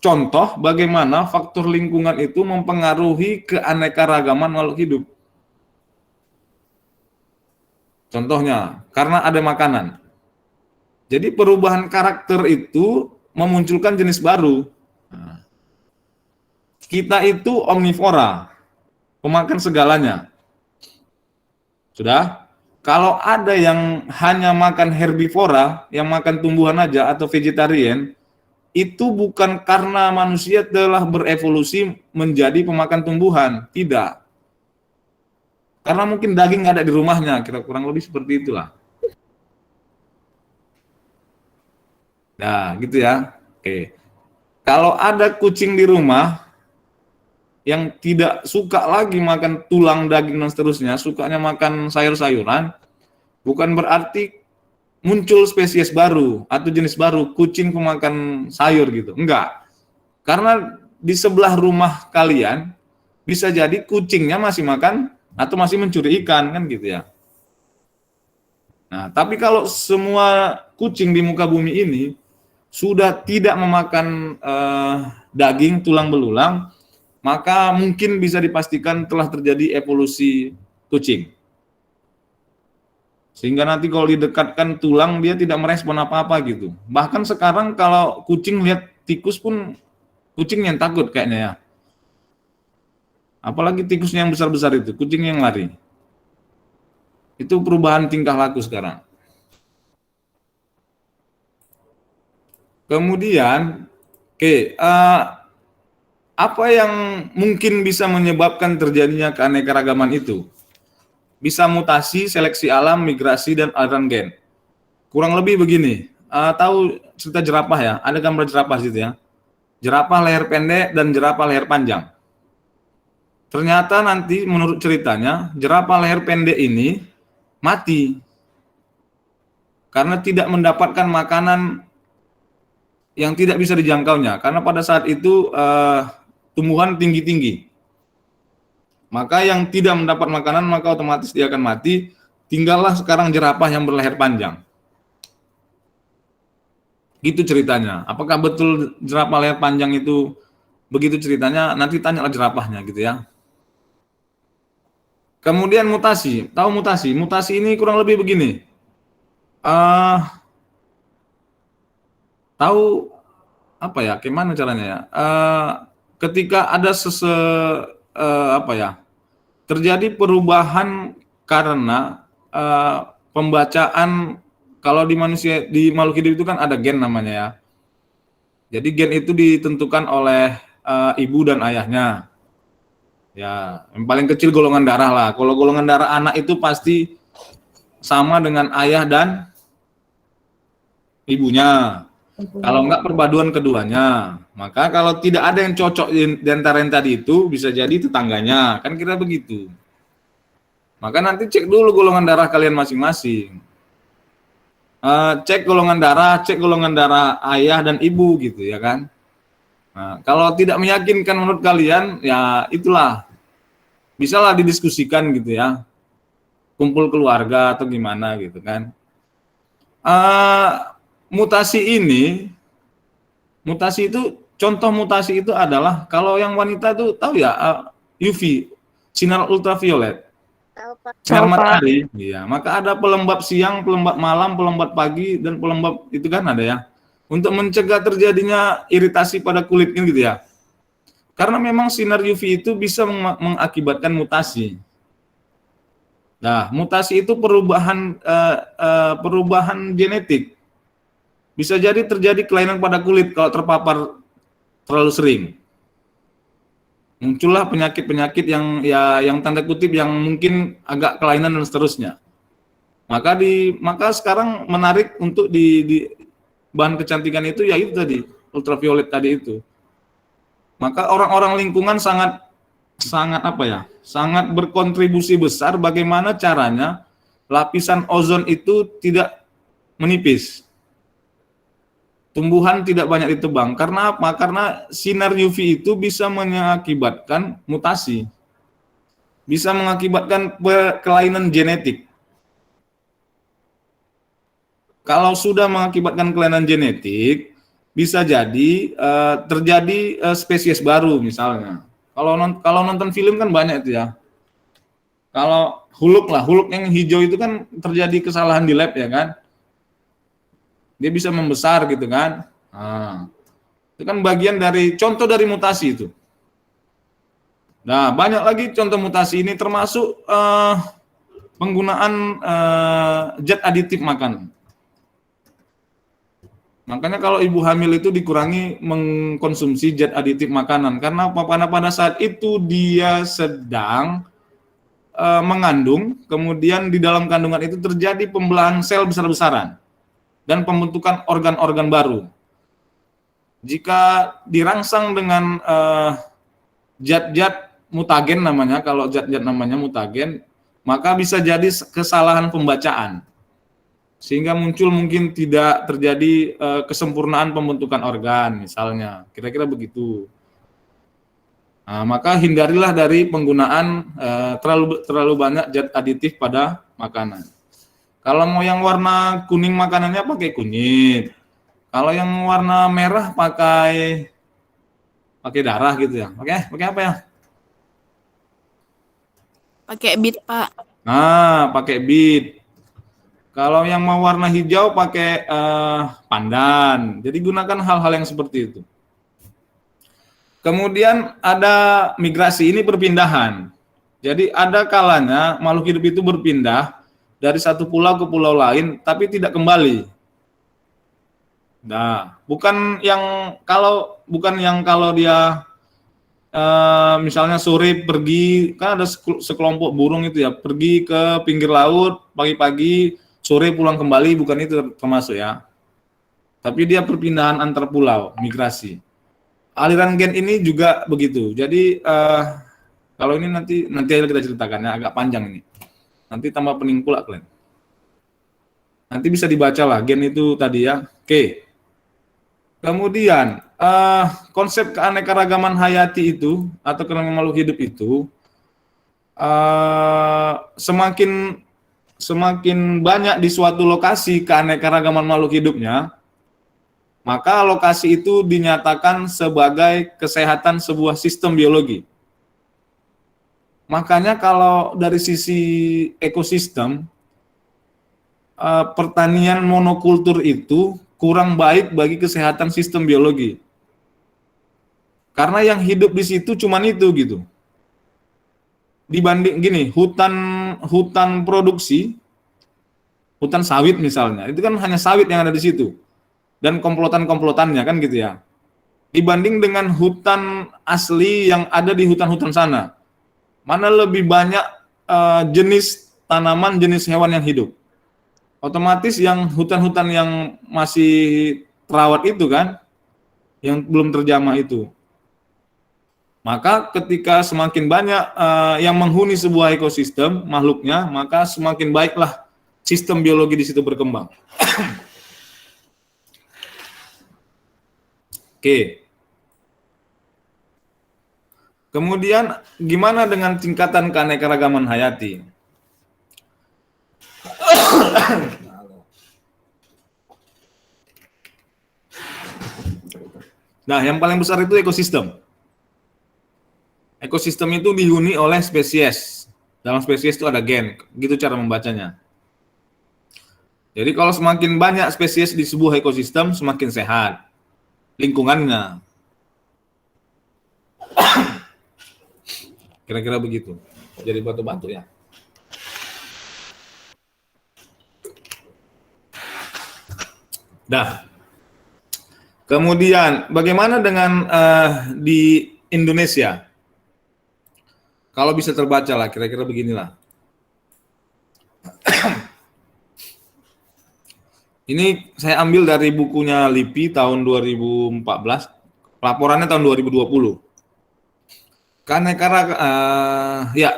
contoh bagaimana faktor lingkungan itu mempengaruhi keanekaragaman makhluk hidup. Contohnya, karena ada makanan. Jadi perubahan karakter itu memunculkan jenis baru. Kita itu omnivora, pemakan segalanya. Sudah? Kalau ada yang hanya makan herbivora, yang makan tumbuhan aja atau vegetarian, itu bukan karena manusia telah berevolusi menjadi pemakan tumbuhan, tidak. Karena mungkin daging nggak ada di rumahnya, kira kurang lebih seperti itulah. Nah, gitu ya. Oke. Kalau ada kucing di rumah yang tidak suka lagi makan tulang, daging, dan seterusnya, sukanya makan sayur-sayuran, bukan berarti muncul spesies baru atau jenis baru, kucing pemakan sayur gitu. Enggak. Karena di sebelah rumah kalian, bisa jadi kucingnya masih makan atau masih mencuri ikan, kan gitu ya. Nah, tapi kalau semua kucing di muka bumi ini sudah tidak memakan daging, tulang belulang, maka mungkin bisa dipastikan telah terjadi evolusi kucing. Sehingga nanti kalau didekatkan tulang, dia tidak merespon apa-apa gitu. Bahkan sekarang kalau kucing lihat tikus pun, kucing yang takut kayaknya ya. Apalagi tikusnya yang besar-besar itu, kucing yang lari. Itu perubahan tingkah laku sekarang. Kemudian, apa yang mungkin bisa menyebabkan terjadinya keanekaragaman itu? Bisa mutasi, seleksi alam, migrasi, dan aliran gen. Kurang lebih begini, tahu cerita jerapah ya? Ada gambar jerapah situ ya? Jerapah leher pendek dan jerapah leher panjang. Ternyata nanti menurut ceritanya, jerapah leher pendek ini mati karena tidak mendapatkan makanan yang tidak bisa dijangkaunya. Karena pada saat itu tumbuhan tinggi-tinggi. Maka yang tidak mendapat makanan, maka otomatis dia akan mati. Tinggallah sekarang jerapah yang berleher panjang. Gitu ceritanya. Apakah betul jerapah leher panjang itu begitu ceritanya? Nanti tanyalah jerapahnya gitu ya. Kemudian mutasi. Tahu mutasi? Mutasi ini kurang lebih begini. tahu apa ya, gimana caranya ya? Ketika ada apa ya, terjadi perubahan karena pembacaan, kalau di manusia, di makhluk hidup itu kan ada gen namanya ya. Jadi gen itu ditentukan oleh ibu dan ayahnya. Ya, yang paling kecil golongan darah lah. Kalau golongan darah anak itu pasti sama dengan ayah dan ibunya. Kalau enggak perpaduan keduanya. Maka kalau tidak ada yang cocok di antara yang tadi itu, bisa jadi tetangganya. Kan kira begitu. Maka nanti cek dulu golongan darah kalian masing-masing. Cek golongan darah ayah dan ibu gitu ya kan. Nah, kalau tidak meyakinkan menurut kalian, ya itulah, bisalah didiskusikan gitu ya. Kumpul keluarga atau gimana gitu kan. Mutasi ini, mutasi itu, contoh mutasi itu adalah kalau yang wanita itu tahu ya, UV, sinar ultraviolet, Tahu, Pak. sinar matahari. Iya, maka ada pelembab siang, pelembab malam, pelembab pagi, dan pelembab itu kan ada ya. Untuk mencegah terjadinya iritasi pada kulitnya gitu ya. Karena memang sinar UV itu bisa mengakibatkan mutasi. Nah, mutasi itu perubahan genetik. Bisa jadi terjadi kelainan pada kulit kalau terpapar terlalu sering. Muncullah penyakit-penyakit yang tanda kutip yang mungkin agak kelainan dan seterusnya. Maka sekarang menarik untuk di bahan kecantikan itu, ya itu tadi, ultraviolet tadi itu. Maka orang-orang lingkungan sangat apa ya? Sangat berkontribusi besar bagaimana caranya lapisan ozon itu tidak menipis. Tumbuhan tidak banyak ditebang. Karena apa? Karena sinar UV itu bisa mengakibatkan mutasi. Bisa mengakibatkan kelainan genetik. Kalau sudah mengakibatkan kelainan genetik, bisa jadi terjadi spesies baru misalnya. Kalau nonton film kan banyak itu ya. Kalau Hulk yang hijau itu kan terjadi kesalahan di lab ya kan. Dia bisa membesar gitu kan. Nah, itu kan bagian dari contoh dari mutasi itu. Nah, banyak lagi contoh mutasi ini, termasuk penggunaan zat aditif makanan. Makanya kalau ibu hamil itu dikurangi mengkonsumsi zat aditif makanan, karena pada saat itu dia sedang mengandung, kemudian di dalam kandungan itu terjadi pembelahan sel besar-besaran dan pembentukan organ-organ baru. Jika dirangsang dengan zat-zat mutagen namanya, kalau zat-zat namanya mutagen, maka bisa jadi kesalahan pembacaan. Sehingga muncul mungkin tidak terjadi kesempurnaan pembentukan organ misalnya, kira-kira begitu. Nah, maka hindarilah dari penggunaan terlalu banyak zat aditif pada makanan. Kalau mau yang warna kuning makanannya pakai kunyit. Kalau yang warna merah pakai darah gitu ya. Pakai apa ya? Pakai bit, Pak. Nah, pakai bit. Kalau yang mau warna hijau pakai pandan. Jadi gunakan hal-hal yang seperti itu. Kemudian ada migrasi, ini perpindahan. Jadi ada kalanya makhluk hidup itu berpindah dari satu pulau ke pulau lain, tapi tidak kembali. Nah, bukan yang kalau dia misalnya sore pergi, kan ada sekelompok burung itu ya, pergi ke pinggir laut pagi-pagi, sore pulang kembali, bukan itu termasuk ya. Tapi dia perpindahan antar pulau, migrasi. Aliran gen ini juga begitu. Jadi kalau ini nanti aja kita ceritakan ya, agak panjang ini. Nanti tambah pening pula kalian. Nanti bisa dibaca lah gen itu tadi ya. Oke. Kemudian konsep keanekaragaman hayati itu atau keragaman makhluk hidup itu semakin banyak di suatu lokasi keanekaragaman makhluk hidupnya, maka lokasi itu dinyatakan sebagai kesehatan sebuah sistem biologi. Makanya kalau dari sisi ekosistem, pertanian monokultur itu kurang baik bagi kesehatan sistem biologi. Karena yang hidup di situ cuman itu gitu. Dibanding gini, hutan produksi, hutan sawit misalnya, itu kan hanya sawit yang ada di situ dan komplotan-komplotannya kan gitu ya. Dibanding dengan hutan asli yang ada di hutan-hutan sana, mana lebih banyak jenis tanaman, jenis hewan yang hidup. Otomatis yang hutan-hutan yang masih terawat itu kan, yang belum terjamah itu. Maka ketika semakin banyak yang menghuni sebuah ekosistem makhluknya, maka semakin baiklah sistem biologi di situ berkembang. Oke. Kemudian gimana dengan tingkatan keanekaragaman hayati? Nah, yang paling besar itu ekosistem. Ekosistem itu dihuni oleh spesies. Dalam spesies itu ada gen, gitu cara membacanya. Jadi kalau semakin banyak spesies di sebuah ekosistem, semakin sehat lingkungannya. Kira-kira begitu. Jadi batu-batu ya. Dah. Kemudian bagaimana dengan di Indonesia? Kalau bisa terbaca lah, kira-kira beginilah. Ini saya ambil dari bukunya LIPI tahun 2014, laporannya tahun 2020.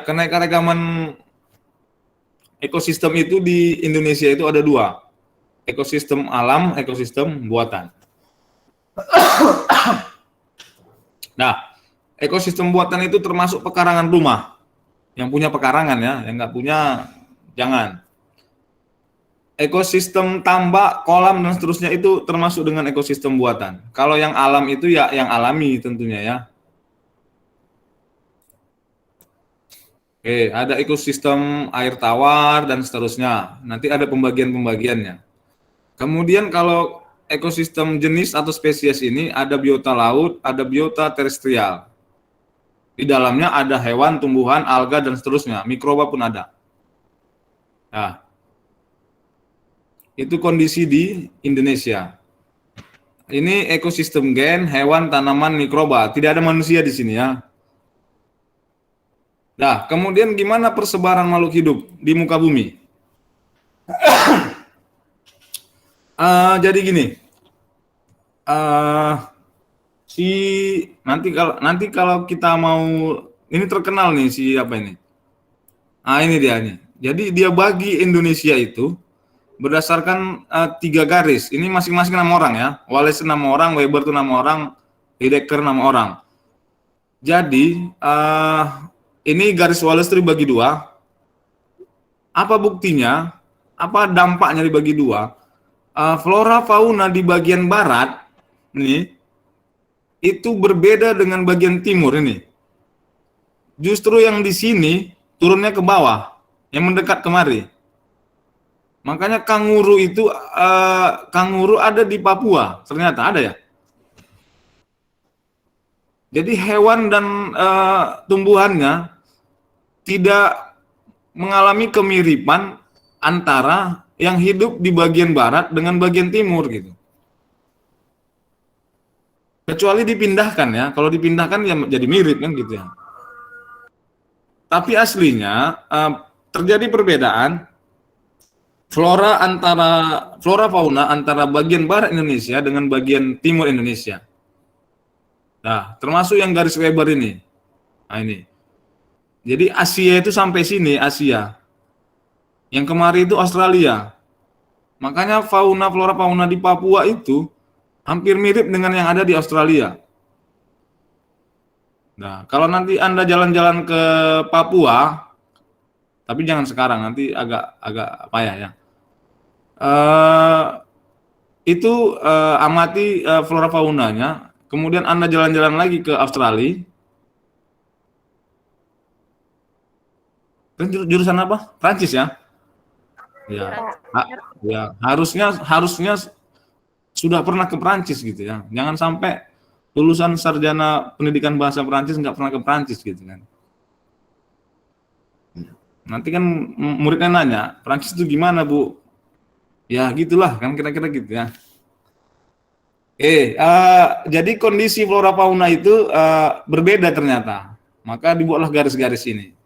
Keanekaragaman ekosistem itu di Indonesia itu ada dua, ekosistem alam, ekosistem buatan. Nah, ekosistem buatan itu termasuk pekarangan rumah. Yang punya pekarangan ya, yang nggak punya jangan. Ekosistem tambak, kolam dan seterusnya itu termasuk dengan ekosistem buatan. Kalau yang alam itu ya yang alami tentunya ya. Oke, ada ekosistem air tawar dan seterusnya. Nanti ada pembagian-pembagiannya. Kemudian kalau ekosistem jenis atau spesies ini ada biota laut, ada biota terestrial. Di dalamnya ada hewan, tumbuhan, alga dan seterusnya, mikroba pun ada. Nah, itu kondisi di Indonesia. Ini ekosistem gen, hewan, tanaman, mikroba. Tidak ada manusia di sini ya. Nah, kemudian gimana persebaran makhluk hidup di muka bumi? Jadi gini, nanti kalau kita mau, ini terkenal nih si apa ini? Ini dia nih. Jadi dia bagi Indonesia itu berdasarkan 3 garis. Ini masing-masing 6 orang ya. Wallace 6 orang, Weber itu 6 orang, Lydekker 6 orang. Jadi ini garis Wallace itu dibagi 2. Apa buktinya? Apa dampaknya dibagi 2? Flora fauna di bagian barat nih itu berbeda dengan bagian timur ini. Justru yang di sini turunnya ke bawah, yang mendekat kemari. Makanya kanguru itu kanguru ada di Papua, ternyata ada ya. Jadi hewan dan tumbuhannya tidak mengalami kemiripan antara yang hidup di bagian barat dengan bagian timur gitu. Kecuali dipindahkan ya, kalau dipindahkan ya jadi mirip kan gitu ya. Tapi aslinya terjadi perbedaan flora fauna antara bagian barat Indonesia dengan bagian timur Indonesia. Nah, termasuk yang garis Weber ini. Nah, ini. Jadi Asia itu sampai sini, Asia. Yang kemarin itu Australia. Makanya flora fauna di Papua itu hampir mirip dengan yang ada di Australia. Nah, kalau nanti Anda jalan-jalan ke Papua, tapi jangan sekarang, nanti agak payah ya. Itu amati flora faunanya, kemudian Anda jalan-jalan lagi ke Australia. Kan jurusan apa? Prancis ya? Ya, harusnya sudah pernah ke Perancis gitu ya. Jangan sampai lulusan sarjana pendidikan bahasa Perancis nggak pernah ke Perancis gitu kan. Nanti kan muridnya nanya, Perancis itu gimana Bu? Ya gitulah kan kira-kira gitu ya. Jadi kondisi flora fauna itu berbeda ternyata. Maka dibuatlah garis-garis ini.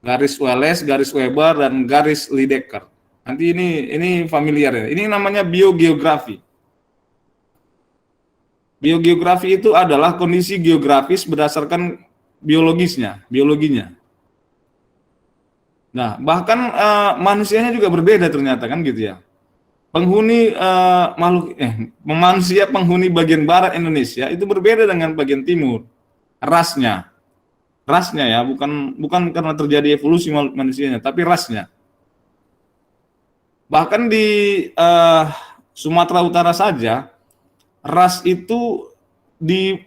Garis Wallace, garis Weber, dan garis Lydekker. Nanti ini familiar ya. Ini namanya biogeografi. Biogeografi itu adalah kondisi geografis berdasarkan biologinya. Nah, bahkan manusianya juga berbeda ternyata kan gitu ya. Penghuni manusia penghuni bagian barat Indonesia itu berbeda dengan bagian timur. Rasnya ya, bukan karena terjadi evolusi manusianya, tapi rasnya. Bahkan di Sumatera Utara saja, ras itu di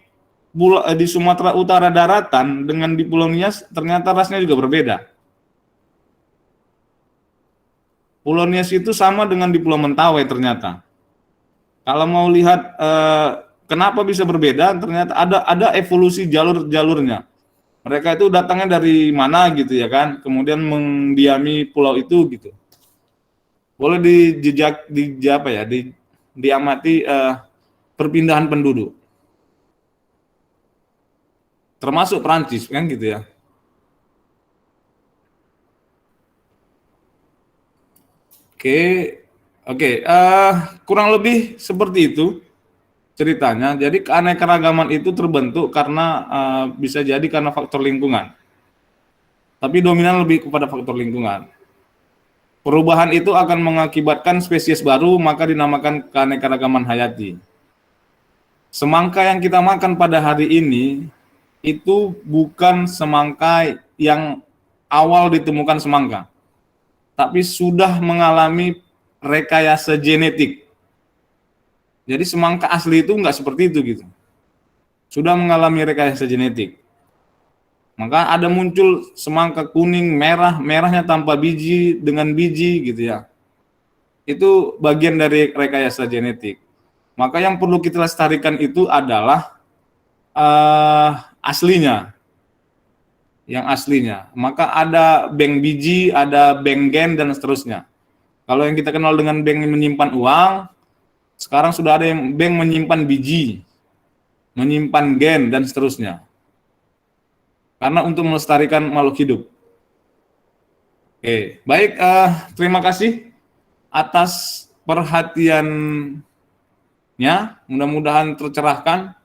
Sumatera Utara daratan dengan di Pulau Nias ternyata rasnya juga berbeda. Pulau Nias itu sama dengan di Pulau Mentawai ternyata. Kalau mau lihat kenapa bisa berbeda, ternyata ada evolusi jalur-jalurnya. Mereka itu datangnya dari mana gitu ya kan, kemudian mendiami pulau itu gitu. Boleh diamati perpindahan penduduk. Termasuk Prancis kan gitu ya. Oke, kurang lebih seperti itu ceritanya. Jadi keanekaragaman itu terbentuk karena bisa jadi karena faktor lingkungan. Tapi dominan lebih kepada faktor lingkungan. Perubahan itu akan mengakibatkan spesies baru, maka dinamakan keanekaragaman hayati. Semangka yang kita makan pada hari ini itu bukan semangka yang awal ditemukan semangka, tapi sudah mengalami rekayasa genetik. Jadi semangka asli itu nggak seperti itu gitu. Sudah mengalami rekayasa genetik. Maka ada muncul semangka kuning, merahnya tanpa biji, dengan biji gitu ya. Itu bagian dari rekayasa genetik. Maka yang perlu kita lestarikan itu adalah aslinya. Yang aslinya. Maka ada bank biji, ada bank gen, dan seterusnya. Kalau yang kita kenal dengan bank menyimpan uang, sekarang sudah ada yang bank menyimpan biji, menyimpan gen, dan seterusnya. Karena untuk melestarikan makhluk hidup. Oke, baik. Terima kasih atas perhatiannya. Mudah-mudahan tercerahkan.